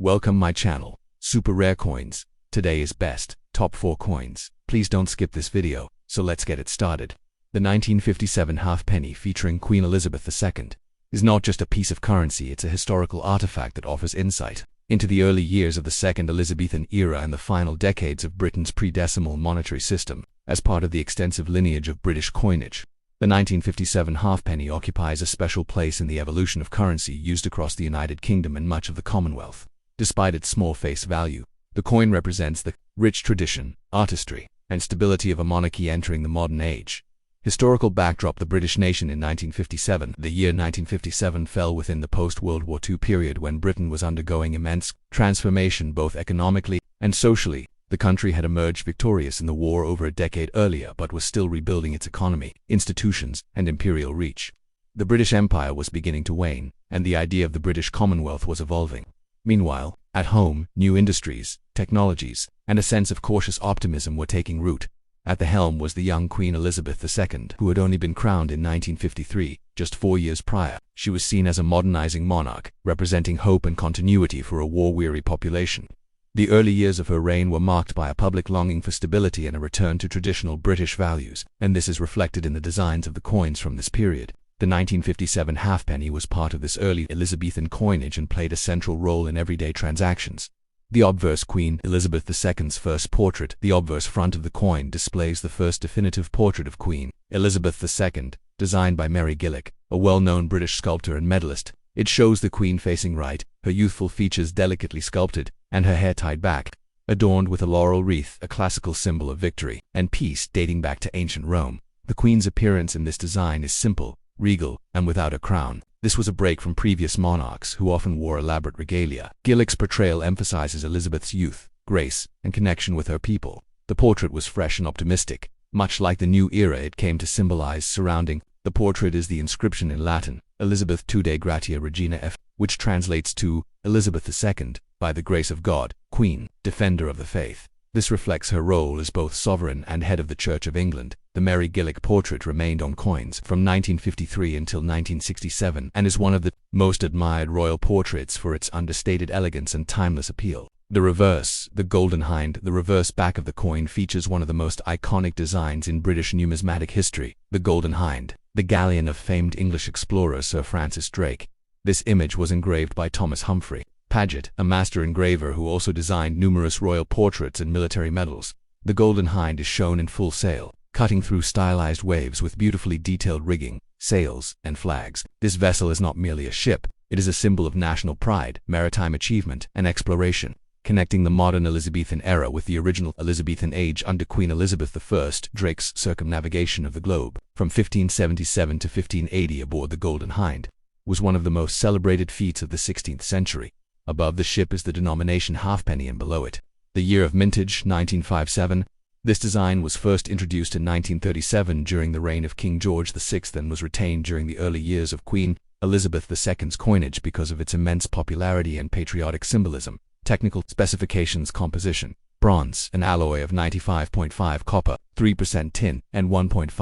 Welcome my channel, Super Rare Coins. Today is best, top 4 coins. Please don't skip this video, so let's get it started. The 1957 halfpenny featuring Queen Elizabeth II is not just a piece of currency, it's a historical artifact that offers insight into the early years of the Second Elizabethan era and the final decades of Britain's pre-decimal monetary system. As part of the extensive lineage of British coinage, the 1957 halfpenny occupies a special place in the evolution of currency used across the United Kingdom and much of the Commonwealth. Despite its small face value, the coin represents the rich tradition, artistry, and stability of a monarchy entering the modern age. Historical backdrop: the British nation in 1957. The year 1957 fell within the post-World War II period when Britain was undergoing immense transformation both economically and socially. The country had emerged victorious in the war over a decade earlier but was still rebuilding its economy, institutions, and imperial reach. The British Empire was beginning to wane, and the idea of the British Commonwealth was evolving. Meanwhile, at home, new industries, technologies, and a sense of cautious optimism were taking root. At the helm was the young Queen Elizabeth II, who had only been crowned in 1953, just 4 years prior. She was seen as a modernizing monarch, representing hope and continuity for a war-weary population. The early years of her reign were marked by a public longing for stability and a return to traditional British values, and this is reflected in the designs of the coins from this period. The 1957 halfpenny was part of this early Elizabethan coinage and played a central role in everyday transactions. The obverse Queen Elizabeth II's first portrait. The obverse front of the coin displays the first definitive portrait of Queen Elizabeth II, designed by Mary Gillick, a well-known British sculptor and medalist. It shows the Queen facing right, her youthful features delicately sculpted, and her hair tied back, adorned with a laurel wreath, a classical symbol of victory and peace dating back to ancient Rome. The Queen's appearance in this design is simple, regal, and without a crown. This was a break from previous monarchs who often wore elaborate regalia. Gillick's portrayal emphasizes Elizabeth's youth, grace, and connection with her people. The portrait was fresh and optimistic, much like the new era it came to symbolize. Surrounding the portrait is the inscription in Latin, Elizabeth Tude Gratia Regina F, which translates to Elizabeth II, by the grace of God, Queen, Defender of the Faith. This reflects her role as both sovereign and head of the Church of England. The Mary Gillick portrait remained on coins from 1953 until 1967 and is one of the most admired royal portraits for its understated elegance and timeless appeal. The reverse, the golden hind. The reverse back of the coin features one of the most iconic designs in British numismatic history, the golden hind, the galleon of famed English explorer Sir Francis Drake. This image was engraved by Thomas Humphrey Paget, a master engraver who also designed numerous royal portraits and military medals. The golden hind is shown in full sail, cutting through stylized waves with beautifully detailed rigging, sails, and flags. This vessel is not merely a ship, it is a symbol of national pride, maritime achievement, and exploration, connecting the modern Elizabethan era with the original Elizabethan age under Queen Elizabeth I. Drake's circumnavigation of the globe, from 1577 to 1580 aboard the Golden Hind, was one of the most celebrated feats of the 16th century. Above the ship is the denomination halfpenny and below it the year of mintage, 1957. This design was first introduced in 1937 during the reign of King George VI and was retained during the early years of Queen Elizabeth II's coinage because of its immense popularity and patriotic symbolism. Technical specifications: composition: bronze, an alloy of 95.5 copper, 3% tin, and 1.5%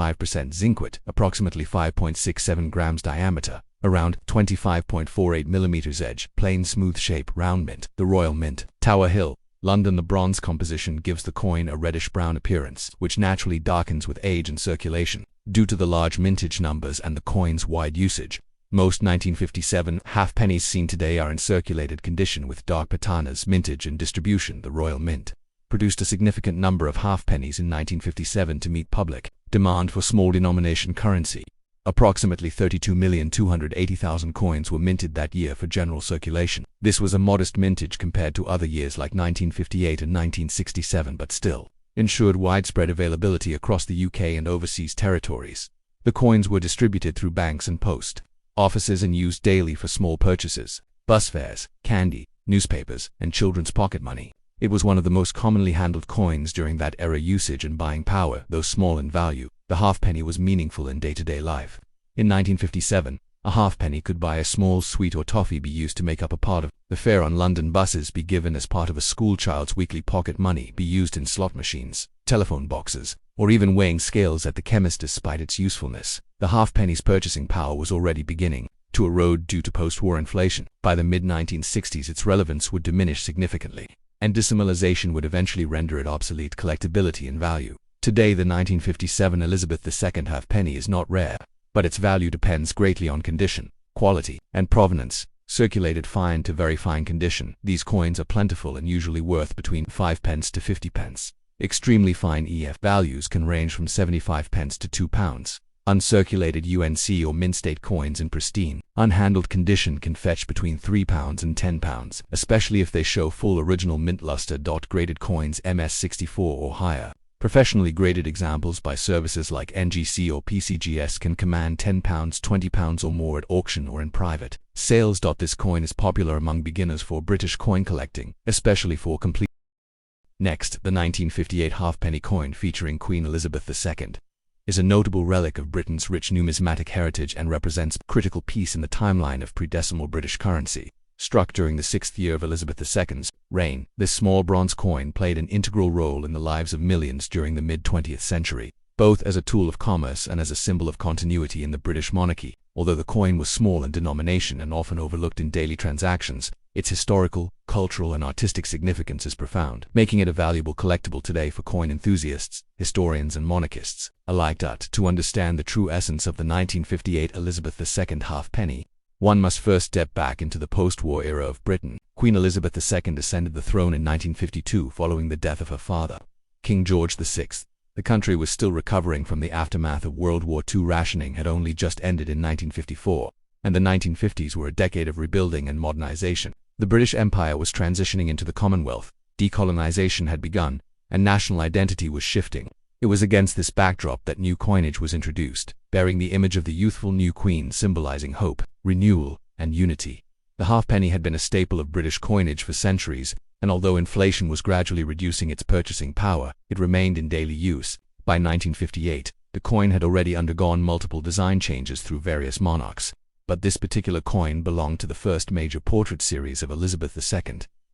zinquit, approximately 5.67 grams diameter, around 25.48 millimeters edge, plain smooth shape, round mint. The Royal Mint, Tower Hill, London. The bronze composition gives the coin a reddish-brown appearance, which naturally darkens with age and circulation. Due to the large mintage numbers and the coin's wide usage, most 1957 halfpennies seen today are in circulated condition with dark patanas. Mintage and distribution: the Royal Mint produced a significant number of halfpennies in 1957 to meet public demand for small denomination currency. Approximately 32,280,000 coins were minted that year for general circulation. This was a modest mintage compared to other years like 1958 and 1967, but still ensured widespread availability across the UK and overseas territories. The coins were distributed through banks and post offices and used daily for small purchases, bus fares, candy, newspapers, and children's pocket money. It was one of the most commonly handled coins during that era. Usage and buying power: though small in value, the halfpenny was meaningful in day-to-day life. In 1957, a halfpenny could buy a small sweet or toffee, be used to make up a part of the fare on London buses, be given as part of a schoolchild's weekly pocket money, be used in slot machines, telephone boxes, or even weighing scales at the chemist. Despite its usefulness, the halfpenny's purchasing power was already beginning to erode due to post-war inflation. By the mid-1960s, its relevance would diminish significantly, and decimalization would eventually render it obsolete collectability and value. Today, the 1957 Elizabeth II halfpenny is not rare, but its value depends greatly on condition, quality, and provenance. Circulated fine to very fine condition, these coins are plentiful and usually worth between 5 pence to 50 pence. Extremely fine EF values can range from 75 pence to £2. Uncirculated UNC or mint state coins in pristine, unhandled condition can fetch between £3 and £10, especially if they show full original mint luster. Graded coins MS64 or higher, professionally graded examples by services like NGC or PCGS can command £10, £20 or more at auction or in private sales. This coin is popular among beginners for British coin collecting, especially for complete. Next, the 1958 halfpenny coin featuring Queen Elizabeth II is a notable relic of Britain's rich numismatic heritage and represents a critical piece in the timeline of pre-decimal British currency. Struck during the 6th year of Elizabeth II's reign, this small bronze coin played an integral role in the lives of millions during the mid-20th century, both as a tool of commerce and as a symbol of continuity in the British monarchy. Although the coin was small in denomination and often overlooked in daily transactions, its historical, cultural, and artistic significance is profound, making it a valuable collectible today for coin enthusiasts, historians, and monarchists alike. To understand the true essence of the 1958 Elizabeth II halfpenny, one must first step back into the post-war era of Britain. Queen Elizabeth II ascended the throne in 1952 following the death of her father, King George VI. The country was still recovering from the aftermath of World War II. Rationing had only just ended in 1954, and the 1950s were a decade of rebuilding and modernization. The British Empire was transitioning into the Commonwealth, decolonization had begun, and national identity was shifting. It was against this backdrop that new coinage was introduced, bearing the image of the youthful new queen symbolizing hope, renewal, and unity. The halfpenny had been a staple of British coinage for centuries, and although inflation was gradually reducing its purchasing power, it remained in daily use. By 1958, the coin had already undergone multiple design changes through various monarchs, but this particular coin belonged to the first major portrait series of Elizabeth II.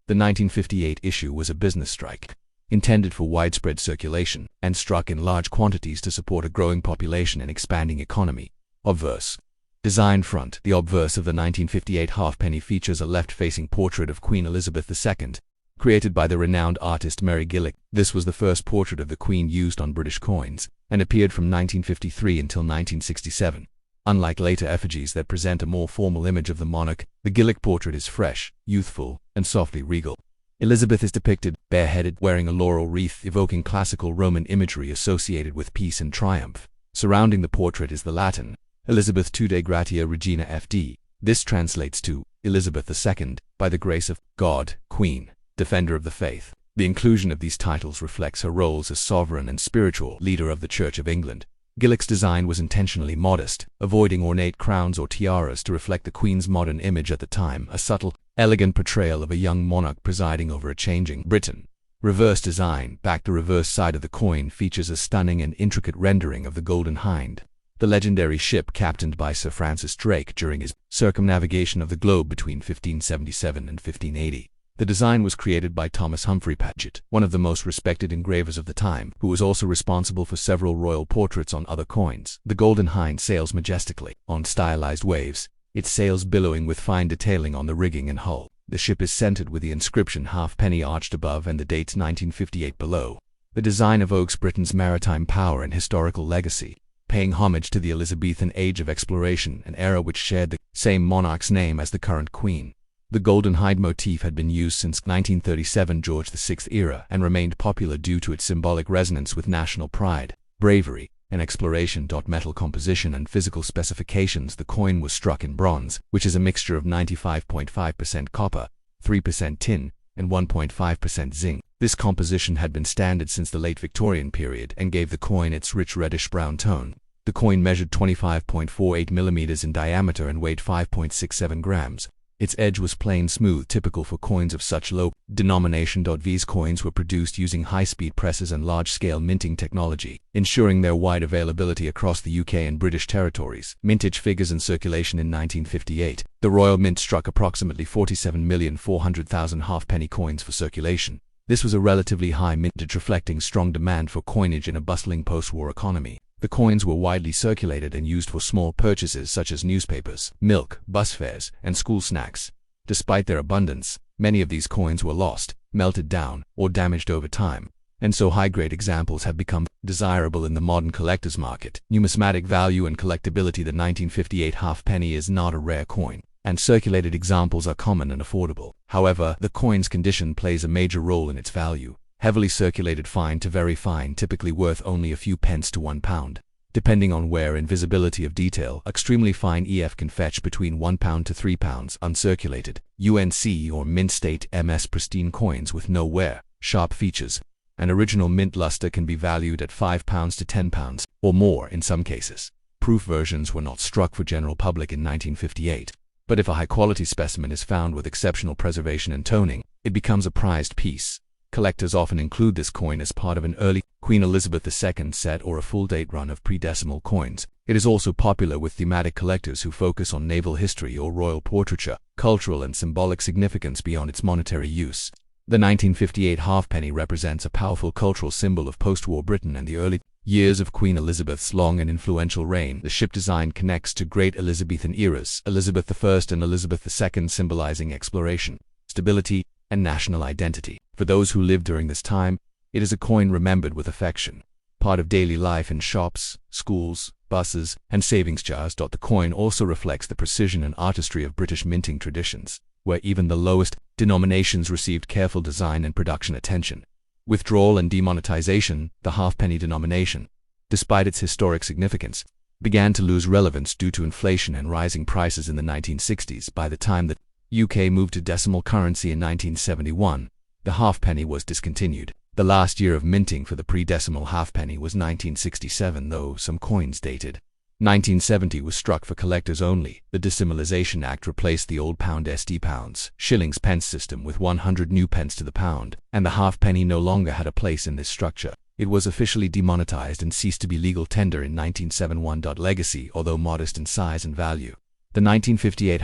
The 1958 issue was a business strike, intended for widespread circulation, and struck in large quantities to support a growing population and expanding economy. Obverse. Design front. The obverse of the 1958 halfpenny features a left-facing portrait of Queen Elizabeth II, created by the renowned artist Mary Gillick. This was the first portrait of the Queen used on British coins, and appeared from 1953 until 1967. Unlike later effigies that present a more formal image of the monarch, the Gillick portrait is fresh, youthful, and softly regal. Elizabeth is depicted bareheaded, wearing a laurel wreath, evoking classical Roman imagery associated with peace and triumph. Surrounding the portrait is the Latin, Elizabeth Tude Gratia Regina FD. This translates to, Elizabeth II, by the grace of God, Queen, Defender of the Faith. The inclusion of these titles reflects her roles as sovereign and spiritual leader of the Church of England. Gillick's design was intentionally modest, avoiding ornate crowns or tiaras to reflect the Queen's modern image at the time, a subtle, elegant portrayal of a young monarch presiding over a changing Britain. Reverse design. The reverse side of the coin features a stunning and intricate rendering of the Golden Hind, the legendary ship captained by Sir Francis Drake during his circumnavigation of the globe between 1577 and 1580. The design was created by Thomas Humphrey Paget, one of the most respected engravers of the time, who was also responsible for several royal portraits on other coins. The Golden Hind sails majestically on stylized waves, its sails billowing with fine detailing on the rigging and hull. The ship is centered with the inscription halfpenny arched above and the dates 1958 below. The design evokes Britain's maritime power and historical legacy, paying homage to the Elizabethan age of exploration, an era which shared the same monarch's name as the current queen. The Golden Hind motif had been used since 1937 George VI era and remained popular due to its symbolic resonance with national pride, bravery, and exploration. Metal composition and physical specifications. The coin was struck in bronze, which is a mixture of 95.5% copper, 3% tin, and 1.5% zinc. This composition had been standard since the late Victorian period and gave the coin its rich reddish-brown tone. The coin measured 25.48 millimeters in diameter and weighed 5.67 grams. Its edge was plain smooth, typical for coins of such low denomination. These coins were produced using high-speed presses and large-scale minting technology, ensuring their wide availability across the UK and British territories. Mintage figures in circulation. In 1958, the Royal Mint struck approximately 47,400,000 halfpenny coins for circulation. This was a relatively high mintage, reflecting strong demand for coinage in a bustling post-war economy. The coins were widely circulated and used for small purchases such as newspapers, milk, bus fares, and school snacks. Despite their abundance, many of these coins were lost, melted down, or damaged over time, and so high-grade examples have become desirable in the modern collector's market. Numismatic value and collectability. The 1958 halfpenny is not a rare coin, and circulated examples are common and affordable. However, the coin's condition plays a major role in its value. Heavily circulated fine to very fine, typically worth only a few pence to £1. Depending on wear and visibility of detail, extremely fine EF can fetch between £1 to £3. Uncirculated, UNC or mint state MS pristine coins with no wear, sharp features, and original mint luster can be valued at £5 to £10, or more in some cases. Proof versions were not struck for general public in 1958, but if a high-quality specimen is found with exceptional preservation and toning, it becomes a prized piece. Collectors often include this coin as part of an early Queen Elizabeth II set or a full-date run of pre-decimal coins. It is also popular with thematic collectors who focus on naval history or royal portraiture, cultural and symbolic significance beyond its monetary use. The 1958 halfpenny represents a powerful cultural symbol of post-war Britain and the early years of Queen Elizabeth's long and influential reign. The ship design connects to great Elizabethan eras, Elizabeth I and Elizabeth II, symbolizing exploration, stability, and national identity. For those who lived during this time, it is a coin remembered with affection. Part of daily life in shops, schools, buses, and savings jars. The coin also reflects the precision and artistry of British minting traditions, where even the lowest denominations received careful design and production attention. Withdrawal and demonetization. The halfpenny denomination, despite its historic significance, began to lose relevance due to inflation and rising prices in the 1960s. By the time the UK moved to decimal currency in 1971, the halfpenny was discontinued. The last year of minting for the pre-decimal halfpenny was 1967, though some coins dated 1970 was struck for collectors only. The Decimalisation Act replaced the old pound SD pounds, shillings pence system with 100 new pence to the pound, and the halfpenny no longer had a place in this structure. It was officially demonetized and ceased to be legal tender in 1971. Legacy, although modest in size and value. The 1958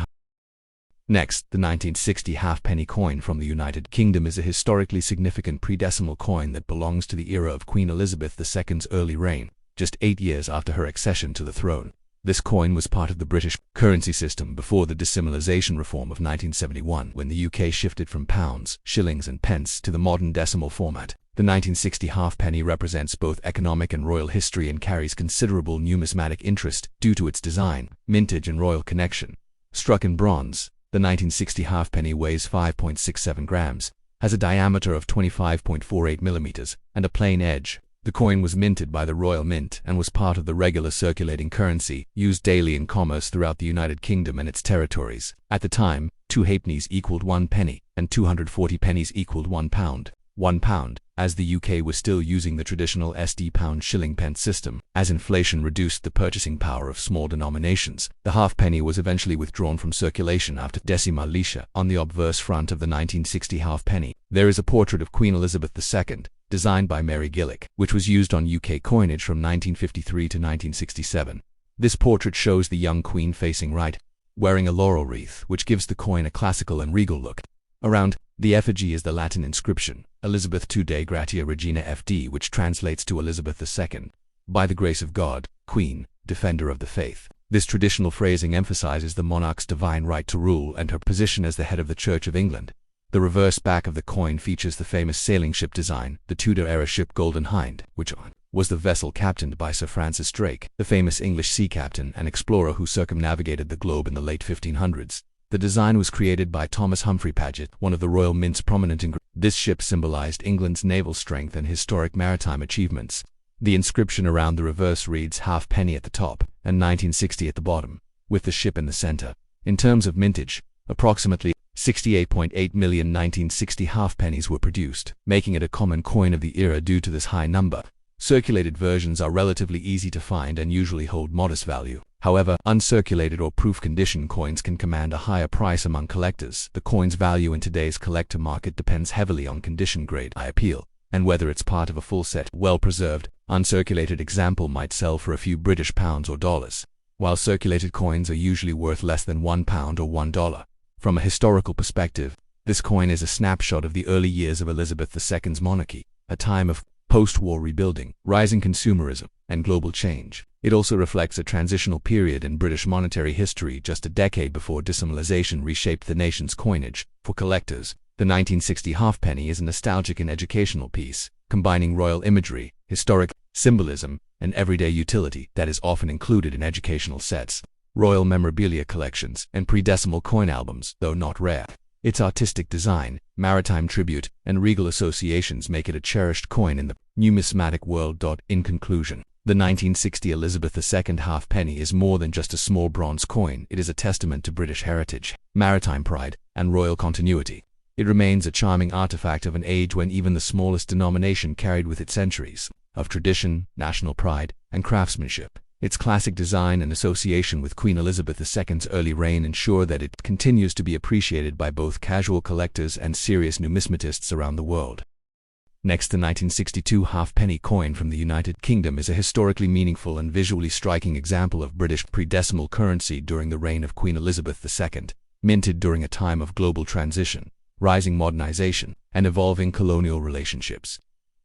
Next, the 1960 halfpenny coin from the United Kingdom is a historically significant pre-decimal coin that belongs to the era of Queen Elizabeth II's early reign, just 8 years after her accession to the throne. This coin was part of the British currency system before the decimalisation reform of 1971, when the UK shifted from pounds, shillings and pence to the modern decimal format. The 1960 halfpenny represents both economic and royal history and carries considerable numismatic interest due to its design, mintage and royal connection. Struck in bronze, the 1960 halfpenny weighs 5.67 grams, has a diameter of 25.48 millimeters, and a plain edge. The coin was minted by the Royal Mint and was part of the regular circulating currency used daily in commerce throughout the United Kingdom and its territories. At the time, 2 halfpennies equaled 1 penny, and 240 pennies equaled 1 pound. 1 pound, as the UK was still using the traditional SD pound shilling pence system. As inflation reduced the purchasing power of small denominations, the halfpenny was eventually withdrawn from circulation after decimalisation. On the obverse front of the 1960 halfpenny, there is a portrait of Queen Elizabeth II, designed by Mary Gillick, which was used on UK coinage from 1953 to 1967. This portrait shows the young queen facing right, wearing a laurel wreath, which gives the coin a classical and regal look. Around the effigy is the Latin inscription, Elizabeth II Dei Gratia Regina FD, which translates to Elizabeth II, by the grace of God, Queen, Defender of the Faith. This traditional phrasing emphasizes the monarch's divine right to rule and her position as the head of the Church of England. The reverse back of the coin features the famous sailing ship design, the Tudor-era ship Golden Hind, which was the vessel captained by Sir Francis Drake, the famous English sea captain and explorer who circumnavigated the globe in the late 1500s. The design was created by Thomas Humphrey Paget, one of the Royal Mint's prominent ingredients. This ship symbolized England's naval strength and historic maritime achievements. The inscription around the reverse reads halfpenny at the top and 1960 at the bottom, with the ship in the center. In terms of mintage, approximately 68.8 million 1960 halfpennies were produced, making it a common coin of the era due to this high number. Circulated versions are relatively easy to find and usually hold modest value. However, uncirculated or proof condition coins can command a higher price among collectors. The coin's value in today's collector market depends heavily on condition, grade, eye appeal, and whether it's part of a full set. Well-preserved, uncirculated example might sell for a few British pounds or dollars, while circulated coins are usually worth less than £1 or $1. From a historical perspective, this coin is a snapshot of the early years of Elizabeth II's monarchy, a time of post-war rebuilding, rising consumerism, and global change. It also reflects a transitional period in British monetary history just a decade before decimalisation reshaped the nation's coinage. For collectors, the 1960 halfpenny is a nostalgic and educational piece, combining royal imagery, historic symbolism, and everyday utility that is often included in educational sets, royal memorabilia collections, and pre-decimal coin albums, though not rare. Its artistic design, maritime tribute, and regal associations make it a cherished coin in the numismatic world. In conclusion, the 1960 Elizabeth II halfpenny is more than just a small bronze coin. It is a testament to British heritage, maritime pride, and royal continuity. It remains a charming artifact of an age when even the smallest denomination carried with it centuries of tradition, national pride, and craftsmanship. Its classic design and association with Queen Elizabeth II's early reign ensure that it continues to be appreciated by both casual collectors and serious numismatists around the world. Next, the 1962 halfpenny coin from the United Kingdom is a historically meaningful and visually striking example of British pre-decimal currency during the reign of Queen Elizabeth II, minted during a time of global transition, rising modernization, and evolving colonial relationships.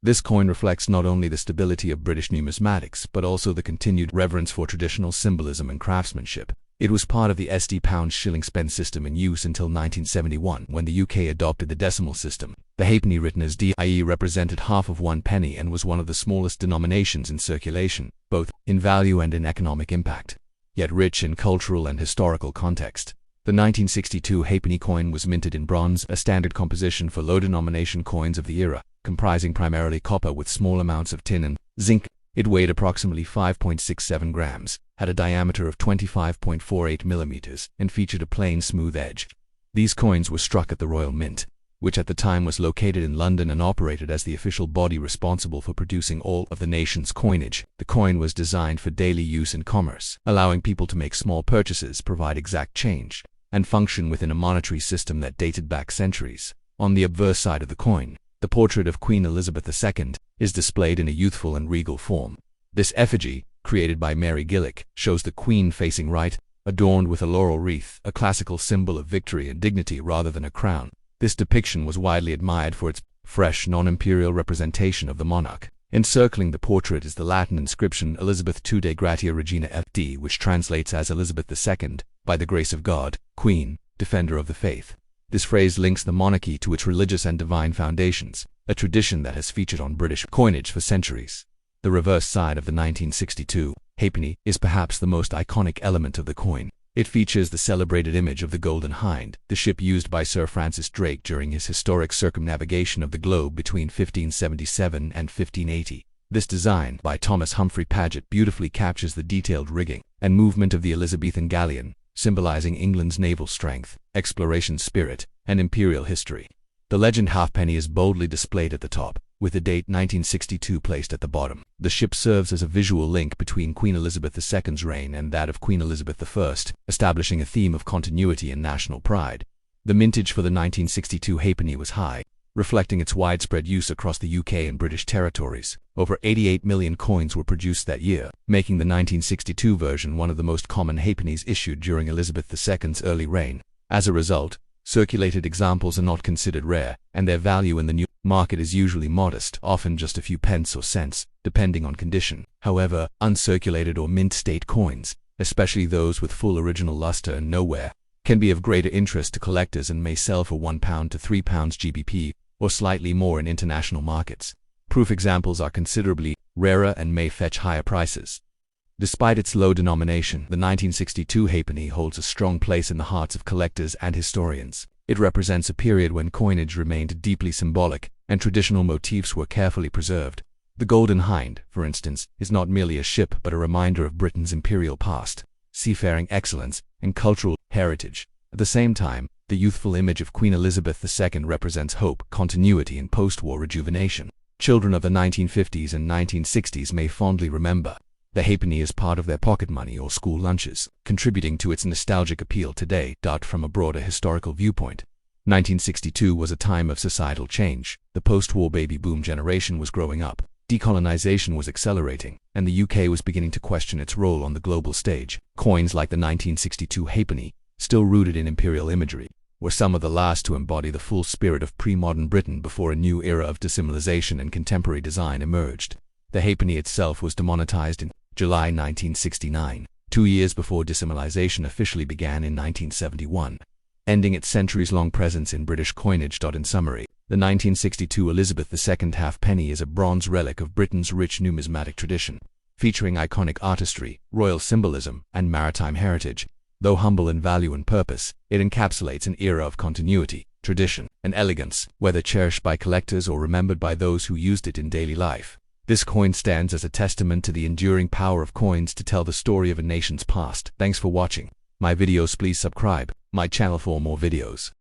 This coin reflects not only the stability of British numismatics, but also the continued reverence for traditional symbolism and craftsmanship. It was part of the SD pound shilling spend system in use until 1971, when the UK adopted the decimal system. The halfpenny, written as DIE, represented half of 1 penny and was one of the smallest denominations in circulation, both in value and in economic impact, yet rich in cultural and historical context. The 1962 halfpenny coin was minted in bronze, a standard composition for low-denomination coins of the era, comprising primarily copper with small amounts of tin and zinc. It weighed approximately 5.67 grams, had a diameter of 25.48 millimeters, and featured a plain, smooth edge. These coins were struck at the Royal Mint, which at the time was located in London and operated as the official body responsible for producing all of the nation's coinage. The coin was designed for daily use in commerce, allowing people to make small purchases, provide exact change, and function within a monetary system that dated back centuries. On the obverse side of the coin, the portrait of Queen Elizabeth II is displayed in a youthful and regal form. This effigy, created by Mary Gillick, shows the Queen facing right, adorned with a laurel wreath, a classical symbol of victory and dignity rather than a crown. This depiction was widely admired for its fresh, non-imperial representation of the monarch. Encircling the portrait is the Latin inscription Elizabeth II de Gratia Regina FD, which translates as Elizabeth II, by the grace of God, Queen, Defender of the Faith. This phrase links the monarchy to its religious and divine foundations, a tradition that has featured on British coinage for centuries. The reverse side of the 1962 halfpenny is perhaps the most iconic element of the coin. It features the celebrated image of the Golden Hind, the ship used by Sir Francis Drake during his historic circumnavigation of the globe between 1577 and 1580. This design, by Thomas Humphrey Paget, beautifully captures the detailed rigging and movement of the Elizabethan galleon, symbolizing England's naval strength, exploration spirit, and imperial history. The legend halfpenny is boldly displayed at the top, with the date 1962 placed at the bottom. The ship serves as a visual link between Queen Elizabeth II's reign and that of Queen Elizabeth I, establishing a theme of continuity and national pride. The mintage for the 1962 halfpenny was high, reflecting its widespread use across the UK and British territories. Over 88 million coins were produced that year, making the 1962 version one of the most common halfpennies issued during Elizabeth II's early reign. As a result, circulated examples are not considered rare, and their value in the new market is usually modest, often just a few pence or cents, depending on condition. However, uncirculated or mint-state coins, especially those with full original luster and no wear, can be of greater interest to collectors and may sell for £1 to £3 GBP, or slightly more in international markets. Proof examples are considerably rarer and may fetch higher prices. Despite its low denomination, the 1962 halfpenny holds a strong place in the hearts of collectors and historians. It represents a period when coinage remained deeply symbolic, and traditional motifs were carefully preserved. The Golden Hind, for instance, is not merely a ship but a reminder of Britain's imperial past, seafaring excellence, and cultural heritage. At the same time, the youthful image of Queen Elizabeth II represents hope, continuity, and post-war rejuvenation. Children of the 1950s and 1960s may fondly remember the halfpenny as part of their pocket money or school lunches, contributing to its nostalgic appeal today. From a broader historical viewpoint, 1962 was a time of societal change. The post-war baby boom generation was growing up, decolonization was accelerating, and the UK was beginning to question its role on the global stage. Coins like the 1962 halfpenny, still rooted in imperial imagery, were some of the last to embody the full spirit of pre-modern Britain before a new era of dissimilation and contemporary design emerged. The halfpenny itself was demonetized in July 1969, 2 years before dissimilation officially began in 1971, ending its centuries-long presence in British coinage. In summary, the 1962 Elizabeth II halfpenny is a bronze relic of Britain's rich numismatic tradition, featuring iconic artistry, royal symbolism, and maritime heritage. Though humble in value and purpose, it encapsulates an era of continuity, tradition, and elegance, whether cherished by collectors or remembered by those who used it in daily life. This coin stands as a testament to the enduring power of coins to tell the story of a nation's past. Thanks for watching my videos. Please subscribe my channel for more videos.